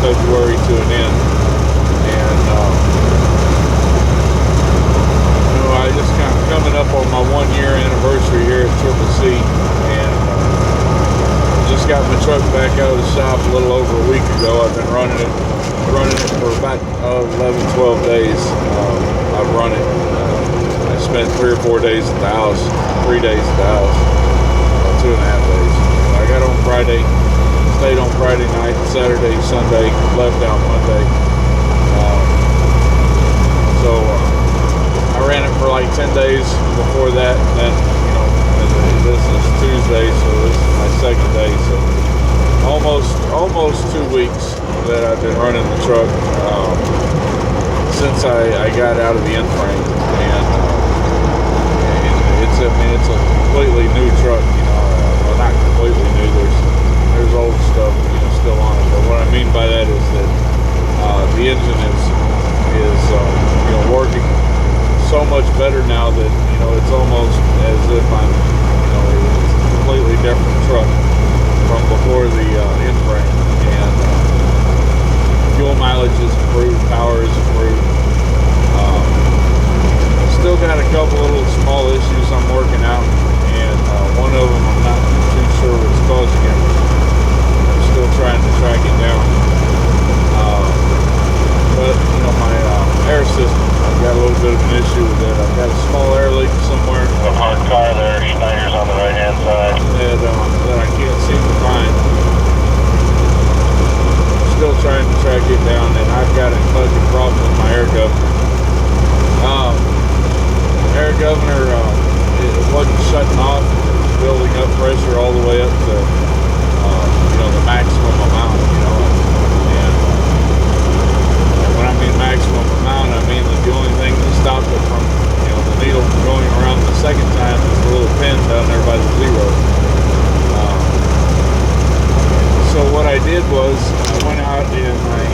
February to an end. And I just kind of coming up on my 1-year anniversary here at Triple C, and just got my truck back out of the shop a little over a week ago. I've been running it for about 11, 12 days. I've run it. I spent 3 or 4 days at the house, 3 days at the house, 2.5 days. I got on Friday, stayed on Friday night, Saturday, Sunday, left out Monday. So I ran it for like 10 days before that, and then, this is Tuesday, so this is my second day. So almost 2 weeks that I've been running the truck since I got out of the inframe, and it's a completely new truck. Well, not completely new. There's old stuff still on it, but what I mean by that is that the engine is working so much better now that it's almost as if I'm it's a completely different truck from before the inframe. And fuel mileage is improved, power is improved. Still got a couple of little small issues I'm working out, and one of them I'm not too sure what's causing it. I'm still trying to track it down. But my air system, I've got a little bit of an issue with that. I've got a small air leak somewhere. The parked car there, Schneider's on the right hand side. That I can't seem to find. Still trying to track it down, and I've got a fucking problem with my air governor. Air governor, it wasn't shutting off. It was building up pressure all the way up to the maximum amount. And when I mean maximum amount, I mean that the only thing that stopped it from the needle from going around the second time is the little pin down there by the zero. So what I did was I went out and I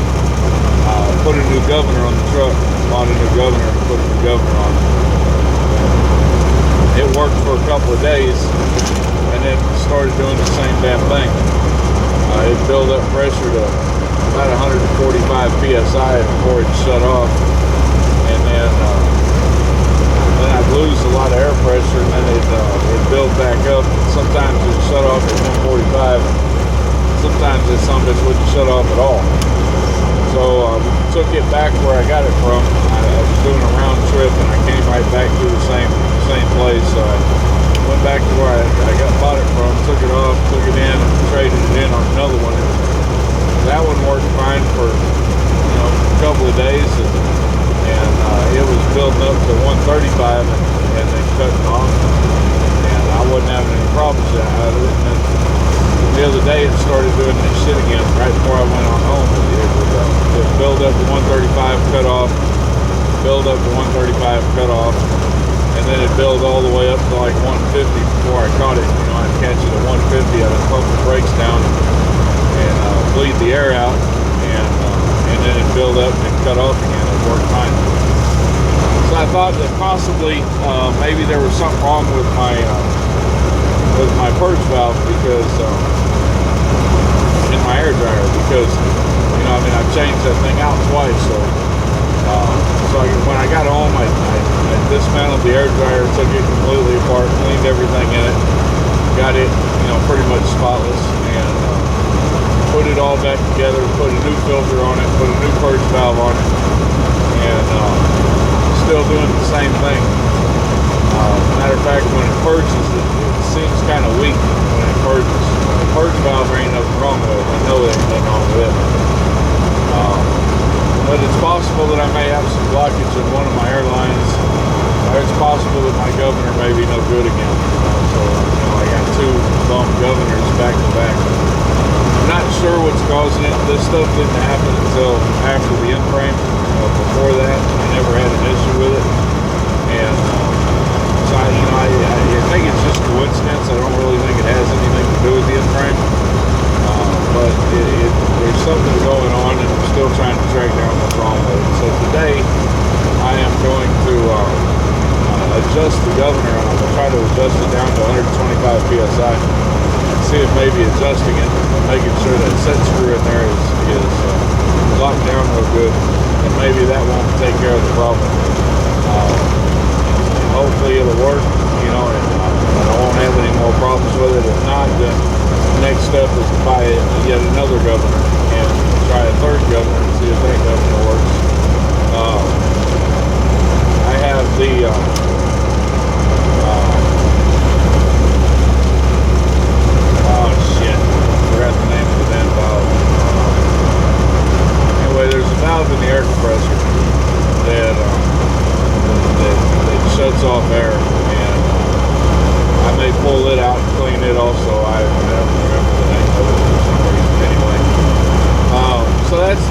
put a new governor on the truck, bought a new governor and put a new governor on it. It worked for a couple of days, and then started doing the same damn thing. It built up pressure to about 145 psi before it shut off, and then I'd lose a lot of air pressure, and then it'd build back up. Sometimes it'd shut off at 145. Sometimes this some bitch wouldn't shut off at all. So took it back where I got it from. I was doing a round trip, and I came right back to the same place. So I went back to where I bought it from, took it off, took it in, and traded it in on another one. That one worked fine for a couple of days, and it was building up to 135, and then cutting off, and I wasn't having any problems out of it. And then the other day it started doing that shit again right before I went on home. It would build up to 135, cut off, build up to 135, cut off, and then it build all the way up to like 150 before I caught it. I'd catch it at 150, I'd pump the brakes down and bleed the air out, and then it build up and cut off again. It worked fine. So I thought that possibly maybe there was something wrong with my purge valve, because in my air dryer, because I've changed that thing out twice. So when I got home, I dismantled the air dryer, took it completely apart, cleaned everything in it, got it pretty much spotless, and put it all back together, put a new filter on it, put a new purge valve on it, and still doing the same thing. Matter of fact, when it purges, it seems kind of weak when it purges. The purge valve, there ain't nothing wrong with it. I know there ain't nothing wrong with it. But it's possible that I may have some blockage in one of my airlines. It's possible that my governor may be no good again. So I got 2 bum governors back to back. I'm not sure what's causing it. This stuff didn't happen until after the inframe. Before that, I never had an issue with it. And so I think it's just coincidence. I don't really think it has anything to do with the inframe. But there's something going on, and I'm still trying to track down what's wrong with it. So today, I am going to adjust the governor, and I'm going to try to adjust it down to 125 psi, and see if maybe adjusting it and making sure that set screw in there is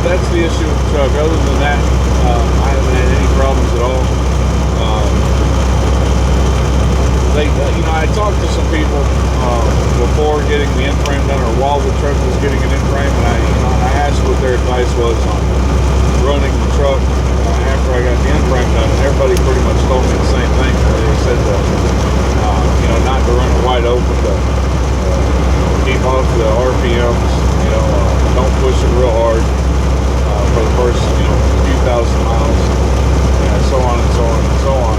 that's the issue with the truck. Other than that, I haven't had any problems at all. I talked to some people before getting the inframe done, or while the truck was getting an inframe, and I asked what their advice was on running the truck after I got the inframe done. And everybody pretty much told me the same thing. They said that not to run it wide open, to keep off the RPMs. Don't push it real hard for the first few thousand miles, and so on and so on and so on.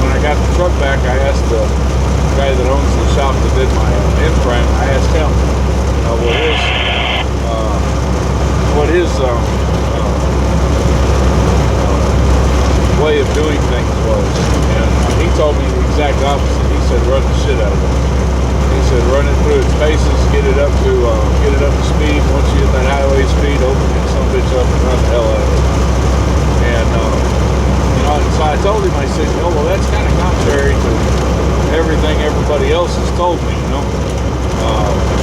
When I got the truck back, I asked the guy that owns the shop that did my inframe. I asked him what his way of doing things was, and he told me the exact opposite. He said, run the shit out of it. He said, run it through its paces, get it up to speed. Once you hit that highway speed, open it some bitch up and run the hell out of it. And so I told him, I said, well, that's kind of contrary to everything everybody else has told me.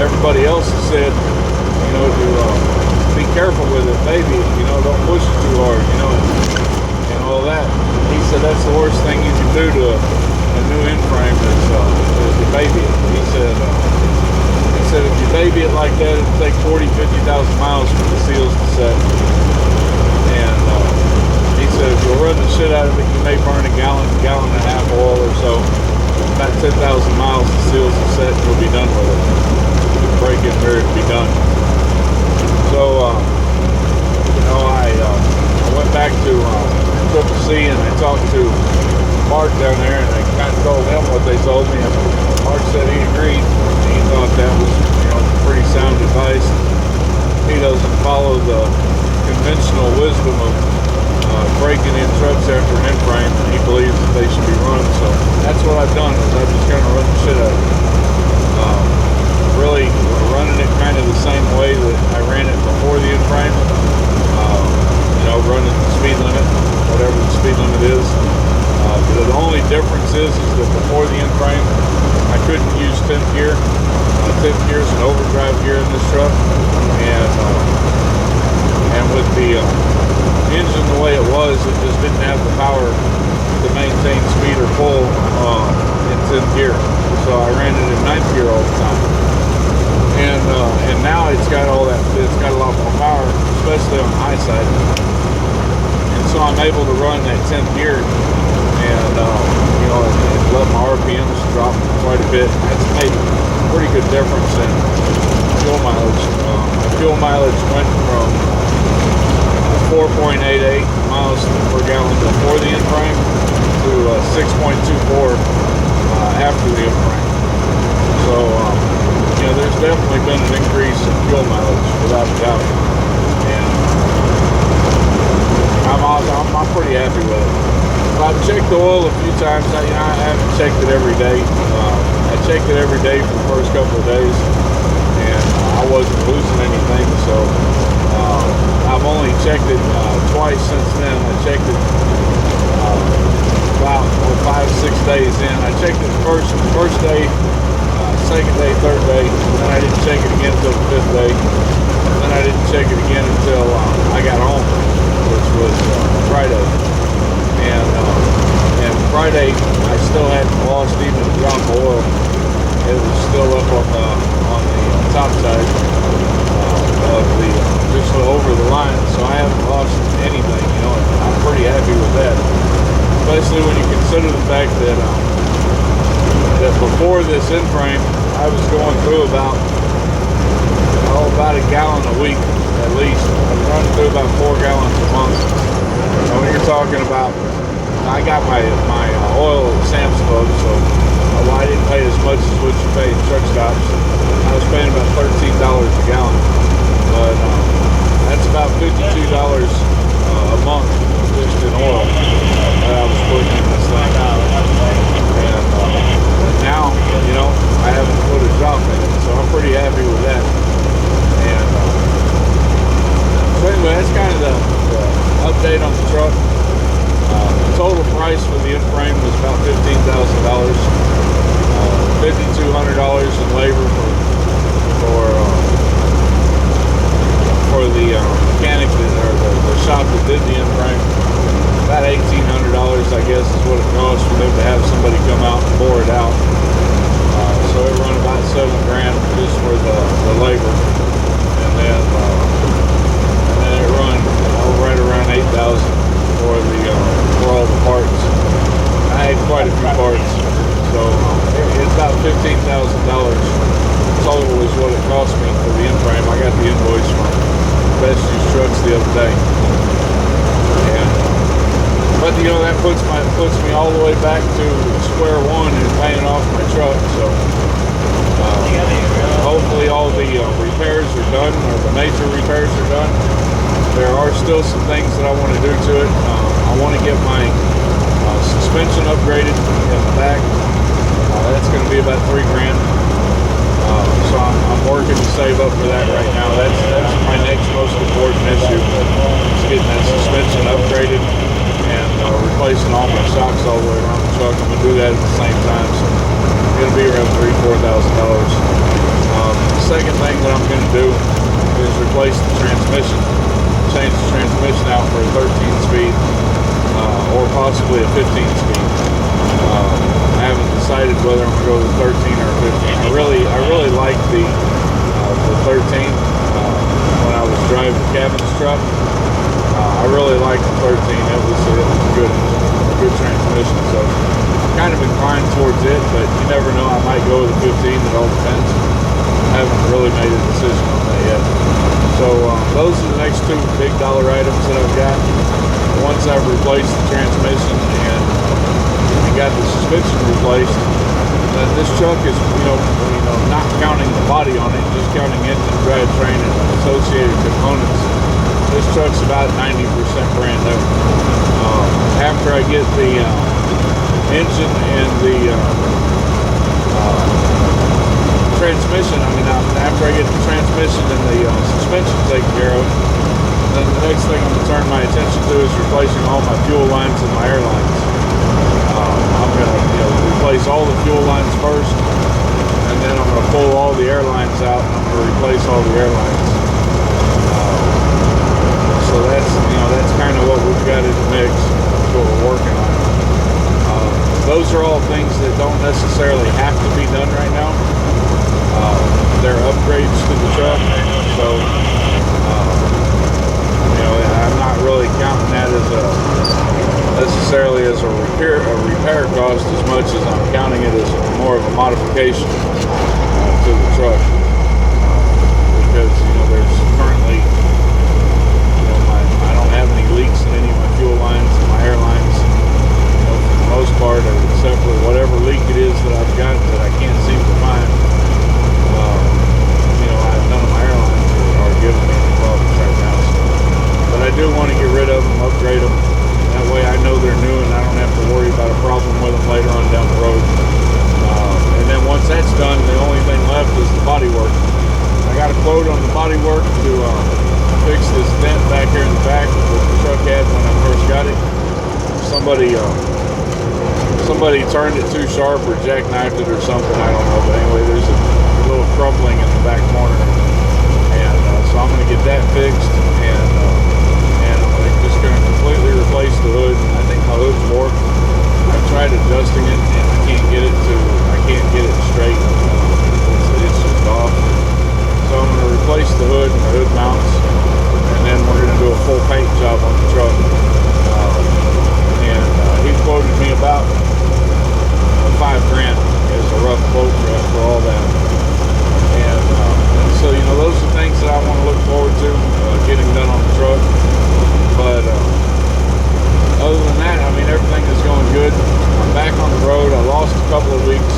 Everybody else has said, to be careful with it, baby. Don't push it too hard. And all that. He said that's the worst thing you can do to a new inframe is to baby it. He said if you baby it like that, it'll take 40,000, 50,000 miles for the seals to set. And he said if you'll run the shit out of it, you may burn a gallon and a half of oil or so. About 10,000 miles, the seals will set, and you'll be done with it. Break in here, it'll be done. So I went back to Triple C, and I talked to Mark down there, and I kind of told him what they told me, and Mark said he agreed. He thought that was pretty sound advice. He doesn't follow the conventional wisdom of breaking in trucks after an inframe. He believes that they should be run, so that's what I've done. Is I've just kind of run the shit out of it. Really running it kind of the same way that I ran it before the inframe. Running the speed limit, whatever the speed limit is. But the only difference is that before the inframe, I couldn't use 10th gear. 10th gear is an overdrive gear in this truck, and with the engine the way it was, it just didn't have the power to maintain speed or pull in 10th gear. So I ran it in 9th gear all the time. And now it's got all that. It's got a lot more power, especially on the high side. And so I'm able to run that 10th gear, and let my RPMs drop quite a bit. That's made a pretty good difference in fuel mileage. My fuel mileage went from 4.88 miles per gallon before the inframe to 6.24 after the inframe. So there's definitely been an increase in fuel mileage without a doubt, and I'm pretty happy with it. I've checked the oil a few times. I haven't checked it every day. I checked it every day for the first couple of days, and I wasn't losing anything. So I've only checked it twice since then. I checked it about 5-6 days in. I checked it the first day, second day, third day, and then I didn't check it again until the 5th day. And then I didn't check it again until I got home, which was Friday. And Friday, I still hadn't lost even a drop of oil. It was still up on the top side of the just over the line, so I haven't lost anything. And I'm pretty happy with that, especially when you consider the fact that before this inframe, I was going through about a gallon a week at least. I was running through about 4 gallons a month. And when you're talking about, I got my oil at Sam's Club, so I didn't pay as much as what you pay in truck stops. I was paying about $13 a gallon, but that's about $52 a month just in oil that I was putting in this thing. And now, I haven't put a drop in it, so I'm pretty happy with that. And so anyway, that's kind of the update on the truck. The total price for the inframe was about $15,000, $5,200 in labor for the other day. And, but you know, that puts me all the way back to square one and paying off my truck. So hopefully all the repairs are done, or the major repairs are done. There are still some things that I want to do to it. I want to get my suspension upgraded in the back. That's going to be about $3 grand. So I'm working to save up for that right now. That's my next most important issue, is getting that suspension upgraded and replacing all my shocks all the way around the truck. I'm going to do that at the same time. So it's going to be around $3,000-$4,000. The second thing that I'm going to do is replace the transmission. Change the transmission out for a 13-speed or possibly a 15-speed. I haven't decided whether I'm going to go with 13 or 15. I really like the 13 when I was driving Kevin's truck. I really liked the 13. It was a good transmission. So I'm kind of inclined towards it, but you never know. I might go with a 15. It all depends. I haven't really made a decision on that yet. So those are the next two big dollar items that I've got. Once I've replaced the transmission and got the suspension replaced, then this truck is, not counting the body on it, just counting engine, drivetrain, and associated components. This truck's about 90% brand new. After I get the engine and the transmission, after I get the transmission and the suspension taken care of, then the next thing I'm going to turn my attention to is replacing all my fuel lines and my air lines. I'm going to replace all the fuel lines first, and then I'm going to pull all the air lines out, and I'm going to replace all the air lines. So that's kind of what we've got in the mix. That's what we're working on. Those are all things that don't necessarily have to be done right now. They're upgrades to the truck, so I'm not really counting that as necessarily as a repair cost as much as I'm counting it as more of a modification to the truck, because there's currently I don't have any leaks in any of my fuel lines and my air lines. For the most part, except for whatever leak it is that I've got that I can't seem to find. None of my airlines are giving me any problems right now. But I do want to get rid of them, upgrade them. That way I know they're new and I don't have to worry about a problem with them later on down the road. And then once that's done, the only thing left is the body work. I got a quote on the body work to fix this dent back here in the back that the truck had when I first got it. Somebody turned it too sharp or jackknifed it or something, I don't know. But anyway, there's a little crumbling in the back corner. And so I'm going to get that fixed, and I'm just going to completely replace the hood. I think my hood's warped. I've tried adjusting it, and I can't get it straight. It's just off. So I'm going to replace the hood and the hood mounts, and then we're going to do a full paint job on the truck. He quoted me about $5 grand as a rough quote for all that. And so, those are things that I want to look forward to getting done on the truck. But other than that, everything is going good. I'm back on the road. I lost a couple of weeks.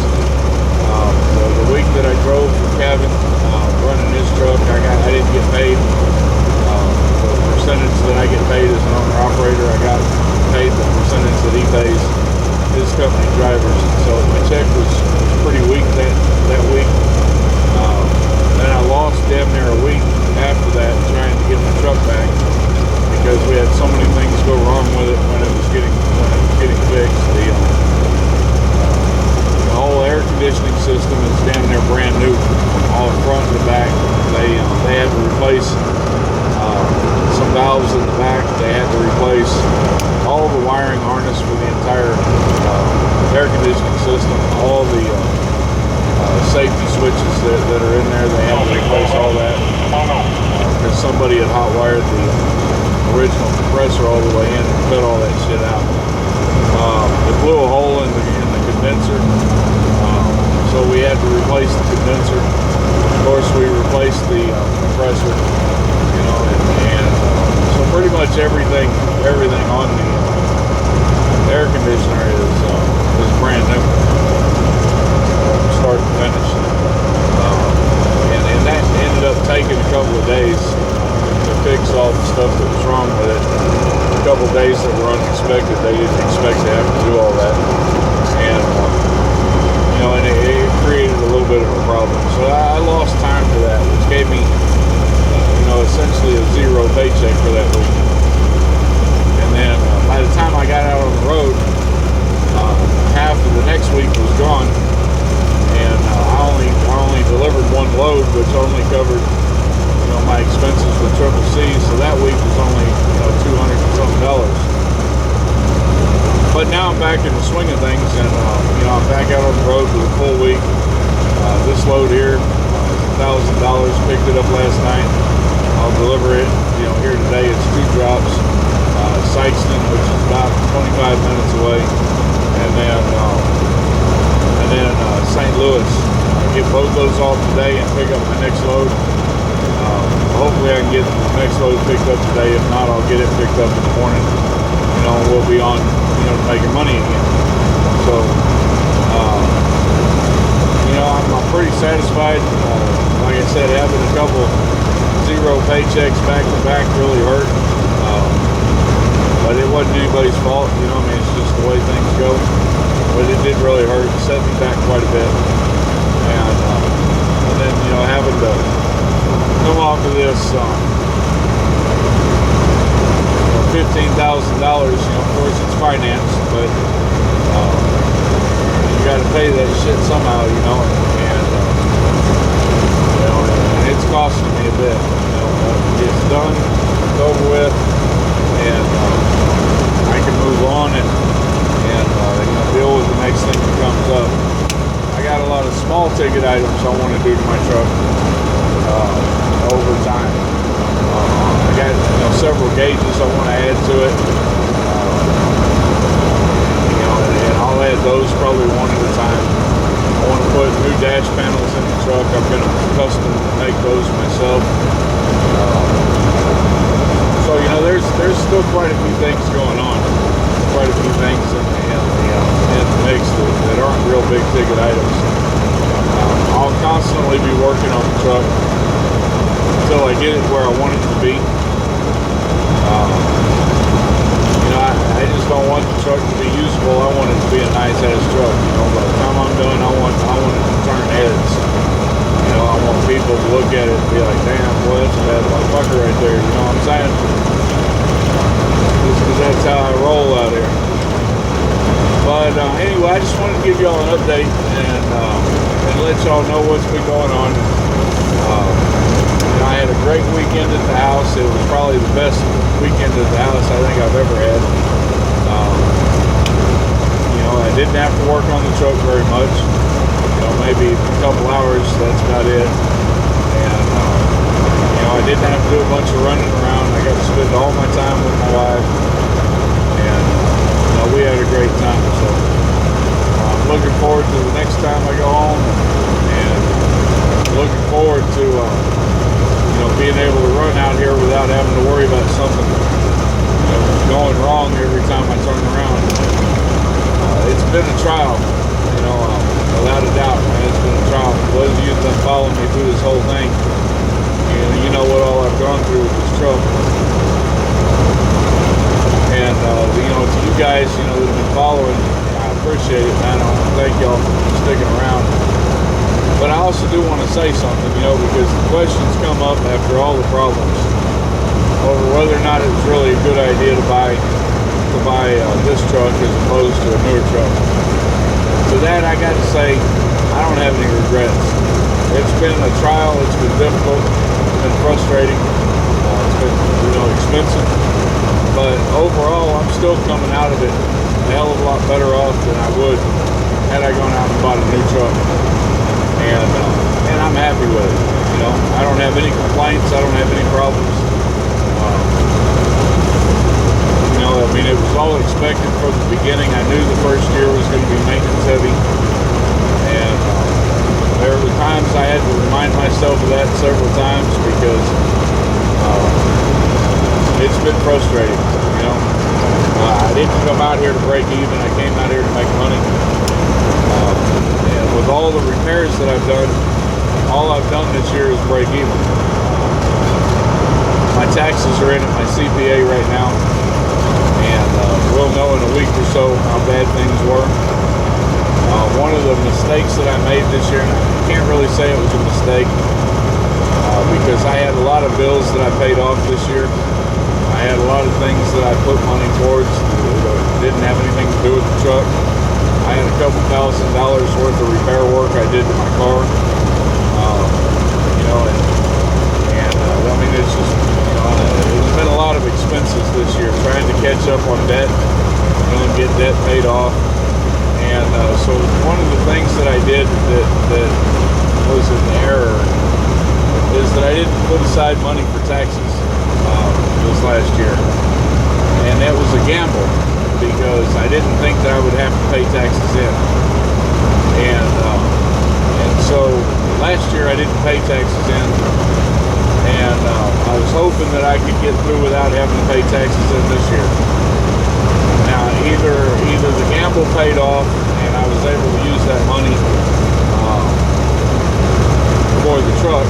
The week that I drove for Kevin, running his truck, I didn't get paid. The percentage that I get paid as an owner-operator, I got paid the percentage that he pays his company drivers. So my check was pretty weak that week. Then I lost damn near a week after that trying to get my truck back because we had so many things go wrong with it when it was getting fixed. The whole air conditioning system is damn near brand new, all front and the back. They had to replace some valves in the back. They had to replace all the wiring harness for the entire air conditioning system, all the safety switches that are in there. They had to replace all that because somebody had hot wired the original compressor all the way in and cut all that shit out. It blew a hole in the condenser, so we had to replace the condenser. Of course, we replaced the compressor, and much everything on the air conditioner is brand new, start to finish. And that ended up taking a couple of days to fix all the stuff that was wrong with it. A couple of days that were unexpected. They didn't expect to have to do all that, and and it created a little bit of a problem. So I lost time for that, which gave me essentially a zero paycheck for that week. And then by the time I got out on the road, half of the next week was gone, and I only delivered one load, which only covered my expenses with Triple C. So that week was only $200 and something. But now I'm back in the swing of things, and I'm back out on the road for the full week. This load here is $1,000. Picked it up last night. I'll deliver it. Here today it's 2 drops. Sykeston, which is about 25 minutes away, and then St. Louis. I'll get both those off today and pick up my next load. Hopefully I can get the next load picked up today. If not, I'll get it picked up in the morning. We'll be on, making money again. So, I'm pretty satisfied. Like I said, having a couple zero paychecks back to back really hurt. But it wasn't anybody's fault. It's just the way things go. But it did really hurt. It set me back quite a bit. And then, having to come off of this $15,000, of course it's financed, but you got to pay that shit somehow, and it's costing me a bit. It's done, it's over with, and I can move on and deal with the next thing that comes up. I got a lot of small ticket items I want to do to my truck over time. I got several gauges I want to add to it, and I'll add those probably one at a time. I want to put new dash panels in the truck. I'm going to custom make those myself. So there's still quite a few things going on, quite a few things in the mix that aren't real big ticket items. I'll constantly be working on the truck until I get it where I want it to be. I just don't want the truck to be usable. I want it to be a nice ass truck. By the time I'm done, I want it to turn heads. I want people to look at it and be like, damn, boy, that's a bad motherfucker right there. You know what I'm saying? Just because that's how I roll out here. But anyway, I just wanted to give y'all an update and let y'all know what's been going on. I had a great weekend at the house. It was probably the best weekend at the house I think I've ever had. I didn't have to work on the truck very much. Maybe a couple hours, that's about it. And I didn't have to do a bunch of running around. I got to spend all my time with my wife, and we had a great time. So I'm looking forward to the next time I go home, and looking forward to being able to run out here without having to worry about something going wrong every time I turn around. It's been a trial, without a doubt, man. It's been a trial. For those of you that have followed me through this whole thing, you know what all I've gone through with this truck. And to you guys, that have been following, I appreciate it, man. I want to thank y'all for sticking around. But I also do want to say something, because the questions come up after all the problems over whether or not it was really a good idea to buy this truck as opposed to a newer truck. To that, I got to say, I don't have any regrets. It's been a trial. It's been difficult. It's been frustrating. It's been, expensive. But overall, I'm still coming out of it a hell of a lot better off than I would had I gone out and bought a new truck. And I'm happy with it. I don't have any complaints. I don't have any problems. It was all expected from the beginning. I knew the first year was going to be maintenance heavy, and there were times I had to remind myself of that several times because it's been frustrating, you know. I didn't come out here to break even. I came out here to make money. And with all the repairs that I've done, all I've done this year is break even. My taxes are in at my CPA right now, and we'll know in a week or so how bad things were. One of the mistakes that I made this year, and I can't really say it was a mistake, because I had a lot of bills that I paid off this year. I had a lot of things that I put money towards that didn't have anything to do with the truck. I had a couple $1,000s worth of repair work I did to my car. You know, and I mean, it's just, you know, there's been a lot of expenses this year trying to catch up on debt, you know, and get debt paid off. And so one of the things that I did that was an error is that I didn't put aside money for taxes this last year. And that was a gamble because I didn't think that I would have to pay taxes in. And so last year I didn't pay taxes in. And I was hoping that I could get through without having to pay taxes in this year. Now, either the gamble paid off and I was able to use that money for the truck,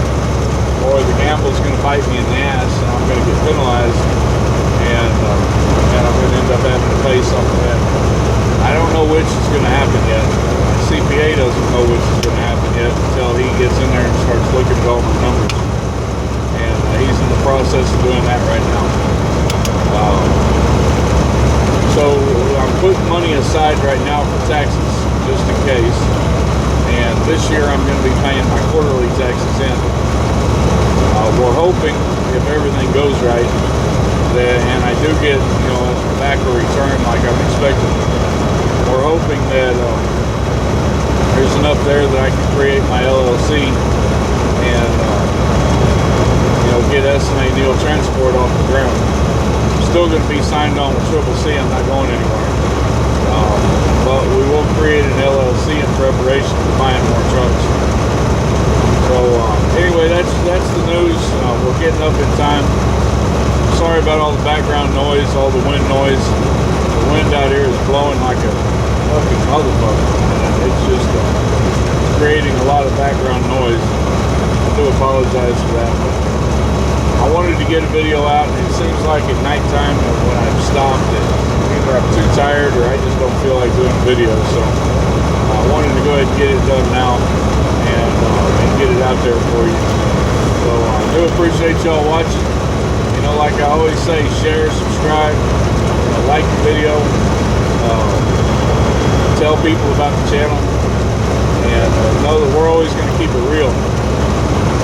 or the gamble's going to bite me in the ass and I'm going to get penalized, and I'm going to end up having to pay something in. I don't know which is going to happen yet. My CPA doesn't know which is going to happen yet until he gets in there and starts looking at all my numbers. And he's in the process of doing that right now. So I'm putting money aside right now for taxes, just in case. And this year I'm going to be paying my quarterly taxes in. We're hoping, if everything goes right, that, and I do get, you know, back a return like I'm expecting, we're hoping that there's enough there that I can create my LLC and, you know, get S&A Neal Transport off the ground. I'm still going to be signed on with CCC. I'm not going anywhere. But we will create an LLC in preparation for buying more trucks. So anyway, that's the news. We're getting up in time. Sorry about all the background noise, all the wind noise. The wind out here is blowing like a fucking motherfucker. It's just creating a lot of background noise. I do apologize for that. But I wanted to get a video out, and it seems like at nighttime when I've stopped, either I'm too tired or I just don't feel like doing a video. So I wanted to go ahead and get it done now and get it out there for you. So I do appreciate y'all watching. You know, like I always say, share, subscribe, like the video, tell people about the channel, and know that we're always going to keep it real.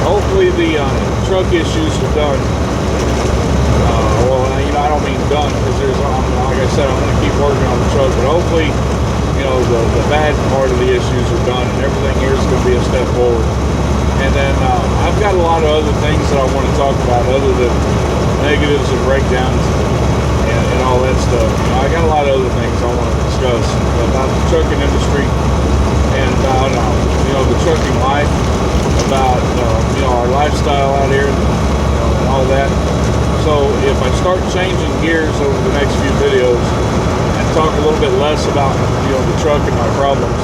Hopefully the truck issues are done. Well, you know, I don't mean done, because there's, like I said, I'm going to keep working on the truck, but hopefully, you know, the bad part of the issues are done, and everything here is going to be a step forward. And then I've got a lot of other things that I want to talk about other than negatives and breakdowns and all that stuff. You know, I got a lot of other things I want to discuss about the trucking industry and about, you know, the trucking life, about, you know, our lifestyle out here, and, you know, and all that. So if I start changing gears over the next few videos and talk a little bit less about, you know, the truck and my problems,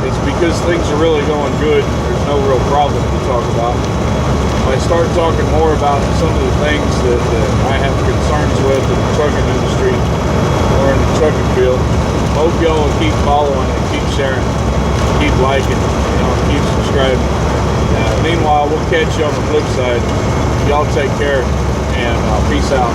it's because things are really going good. There's no real problem to talk about. If I start talking more about some of the things that I have concerns with in the trucking industry or in the trucking field, hope y'all will keep following and keep sharing, keep liking, you know, keep subscribing. Meanwhile, we'll catch you on the flip side. Y'all take care, and peace out.